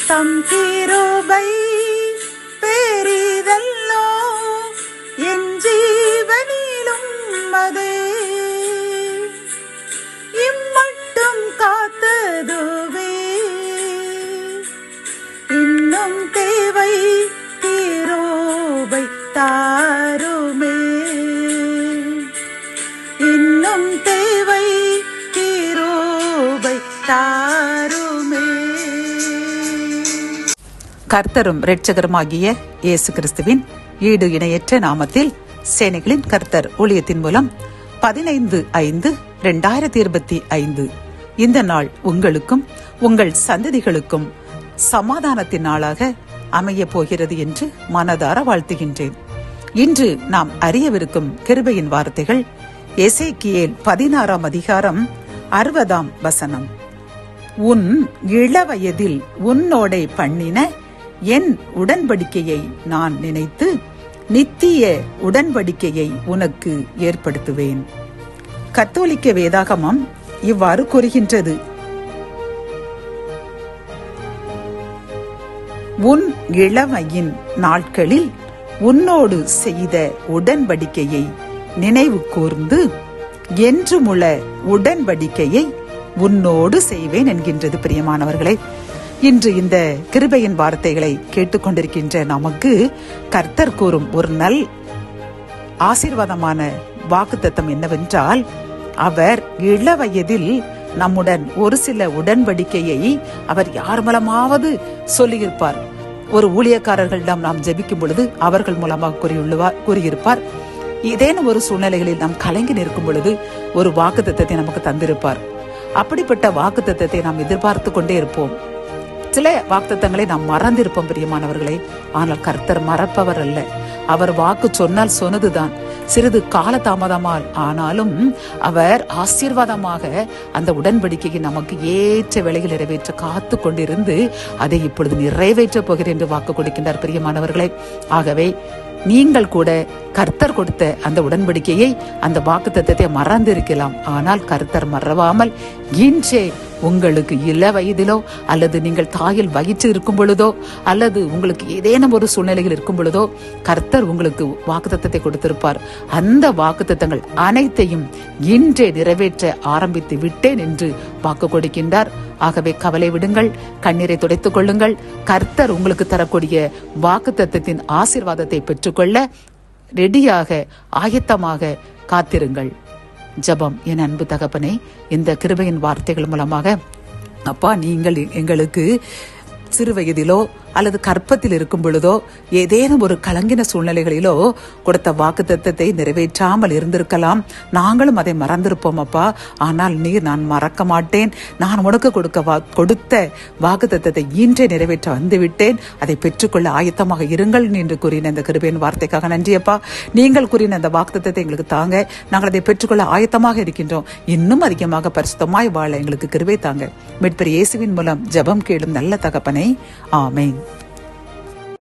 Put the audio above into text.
தம் கிருபை பெரிதல்லோ என் ஜீவனிலும் அதே இம்மட்டும் காத்ததுவே இன்னும் தேவை கிருபை தாருமே இன்னும் தேவை கிருபை தாருமே. கர்த்தரும் இரட்சகருமாகிய இயேசு கிறிஸ்துவின் ஈடு இணையற்ற நாமத்தில் சேனைகளின் கர்த்தர் ஊழியத்தின் மூலம் 15/5/2025 இந்த நாள் உங்களுக்கும் உங்கள் சந்ததிகளுக்கும் சமாதானத்தின் நாளாக அமைய போகிறது என்று மனதார வாழ்த்துகின்றேன். இன்று நாம் அறியவிருக்கும் கிருபையின் வார்த்தைகள் எசேக்கியேல் 16ஆம் அதிகாரம் 60ஆம் வசனம். உன் இளவயதில் உன்னோடே பண்ணின என் உடன்படிக்கையை நான் நினைத்து நித்திய உடன்படிக்கையை உனக்கு ஏற்படுத்துவேன். கத்தோலிக்க வேதாகமம் இவ்வாறு கூறுகின்றது. உன் இளமையின் நாட்களில் உன்னோடு செய்த உடன்படிக்கையை நினைவு கூர்ந்து என்றுமுள்ள உடன்படிக்கையை உன்னோடு செய்வேன் என்கின்றது. பிரியமானவர்களே, இன்று இந்த கிருபையின் வார்த்தைகளை கேட்டுக்கொண்டிருக்கின்ற நமக்கு கர்த்தர் கூறும் ஒரு நல் ஆசீர்வாதமான வாக்குத்தத்தம் என்னவென்றால், அவர் இளவயதில் நம்முடன் ஒரு சில உடன்படிக்கையை அவர் யார் மூலமாவது சொல்லியிருப்பார். ஒரு ஊழியக்காரர்களிடம் நாம் ஜெபிக்கும் பொழுது அவர்கள் மூலமாக கூறியிருப்பார். ஏதேனும் ஒரு சூழ்நிலைகளில் நாம் கலங்கி நிற்கும் பொழுது ஒரு வாக்குத்தத்தத்தை நமக்கு தந்திருப்பார். அப்படிப்பட்ட வாக்குத்தத்தத்தை நாம் எதிர்பார்த்து கொண்டே இருப்போம். சில வாக்குத்தத்தங்களை நாம் மறந்திருப்போம் பிரியமானவர்களே. ஆனால் கர்த்தர் மறப்பவர் அல்ல. அவர் வாக்கு சொன்னால் சொன்னதுதான். சிறிது கால தாமதமால் ஆனாலும் அவர் ஆசீர்வாதமாக அந்த உடன்படிக்கையை நமக்கு ஏற்ற வேளையில் நிறைவேற்ற காத்து கொண்டிருந்து அதை இப்பொழுது நிறைவேற்ற போகிறேன் என்று வாக்கு கொடுக்கின்றார் பிரியமானவர்களே. ஆகவே நீங்கள் கூட கர்த்தர் கொடுத்த அந்த உடன்படிக்கையை, அந்த வாக்குத்தத்தத்தை மறந்திருக்கலாம். ஆனால் கர்த்தர் மறவாமல் இன்றே உங்களுக்கு இள வயதிலோ அல்லது நீங்கள் தாயில் வகிச்சு இருக்கும் பொழுதோ அல்லது உங்களுக்கு ஏதேனும் ஒரு சூழ்நிலையில் இருக்கும் பொழுதோ கர்த்தர் உங்களுக்கு வாக்குத்தத்தத்தை கொடுத்திருப்பார். அந்த வாக்குத்தத்தங்கள் அனைத்தையும் இன்றே நிறைவேற்ற ஆரம்பித்து விட்டேன் என்று வாக்கு கொடுக்கின்றார். ஆகவே கவலை விடுங்கள், கண்ணீரை துடைத்துக் கொள்ளுங்கள். கர்த்தர் உங்களுக்கு தரக்கூடிய வாக்குத்தத்தத்தின் ஆசீர்வாதத்தை பெற்றுக்கொள்ள ரெடியாக ஆயத்தமாக காத்திருங்கள். ஜெபம். என் அன்பு தகப்பனே, இந்த கிருபையின் வார்த்தைகள் மூலமாக அப்பா, நீங்கள் எங்களுக்கு சிறு வயதிலோ அல்லது கற்பத்தில் இருக்கும் பொழுதோ ஏதேனும் ஒரு கலங்கின சூழ்நிலைகளிலோ கொடுத்த வாக்குத்தத்தத்தை நிறைவேற்றாமல் இருந்திருக்கலாம். நாங்களும் அதை மறந்திருப்போம் அப்பா. ஆனால் நீர், நான் மறக்க மாட்டேன், நான் உனக்கு கொடுத்த வாக்குத்தத்தத்தை இன்றே நிறைவேற்ற வந்துவிட்டேன், அதை பெற்றுக்கொள்ள ஆயத்தமாக இருங்கள் என்று கூறின இந்த கிருபையின் வார்த்தைக்காக நன்றி அப்பா. நீங்கள் கூறின அந்த வாக்குத்தத்தத்தை எங்களுக்கு தாங்க. நாங்கள் அதை பெற்றுக்கொள்ள ஆயத்தமாக இருக்கின்றோம். இன்னும் அதிகமாக பரிசுத்தமாய் வாழ எங்களுக்கு கிருபை தாங்க. மீட்பர் இயேசுவின் மூலம் ஜெபம் கேளும் நல்ல தகப்பனே, ஆமென்.